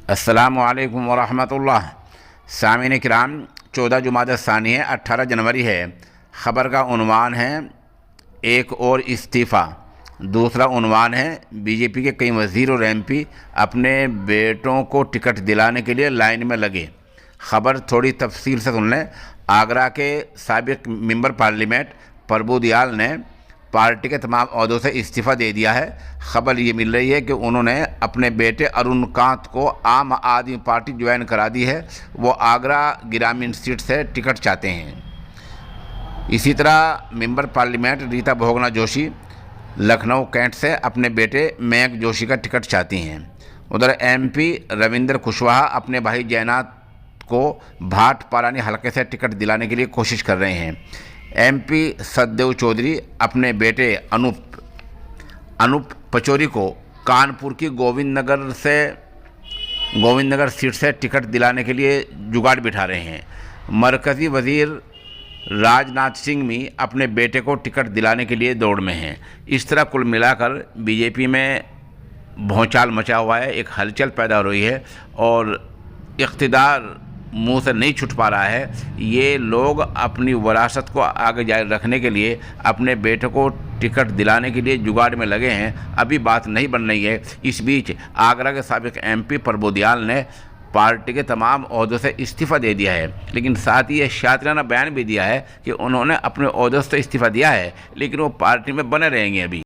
अस्सलामु अलैकुम वरहमतुल्लाह। सामीन किराम, 14 जुमादा सानी है, 18 जनवरी है। ख़बर का उन्वान है एक और इस्तीफ़ा। दूसरा उन्वान है बीजेपी के कई वज़ीर और एमपी अपने बेटों को टिकट दिलाने के लिए लाइन में लगे। ख़बर थोड़ी तफसील से सुन लें। आगरा के साबिक़ मेंबर पार्लियामेंट प्रभु दयाल ने पार्टी के तमाम ओहदों से इस्तीफ़ा दे दिया है। ख़बर ये मिल रही है कि उन्होंने अपने बेटे अरुणकांत को आम आदमी पार्टी ज्वाइन करा दी है। वो आगरा ग्रामीण सीट से टिकट चाहते हैं। इसी तरह member parliament Rita Bahuguna Joshi Lucknow Cantt से अपने बेटे मयंक जोशी का टिकट चाहती हैं। उधर एमपी रविंद्र कुशवाहा अपने भाई जयनाथ को भाट पारानी हलके से टिकट दिलाने के लिए कोशिश कर रहे हैं। एमपी सतदेव चौधरी अपने बेटे अनूप पचौरी को कानपुर की गोविंद नगर सीट से टिकट दिलाने के लिए जुगाड़ बिठा रहे हैं। मरकज़ी वज़ीर राजनाथ सिंह भी अपने बेटे को टिकट दिलाने के लिए दौड़ में हैं। इस तरह कुल मिलाकर बीजेपी में भौचाल मचा हुआ है, एक हलचल पैदा हो रही है और इक़्तिदार मुंह से नहीं छूट पा रहा है। ये लोग अपनी विरासत को आगे जारी रखने के लिए अपने बेटे को टिकट दिलाने के लिए जुगाड़ में लगे हैं। अभी बात नहीं बन रही है। इस बीच आगरा के साबिक़ एमपी प्रभु दयाल ने पार्टी के तमाम ओहदों से इस्तीफ़ा दे दिया है, लेकिन साथ ही ये शातिराना बयान भी दिया है कि उन्होंने अपने ओहदों से इस्तीफ़ा दिया है, लेकिन वो पार्टी में बने रहेंगे अभी।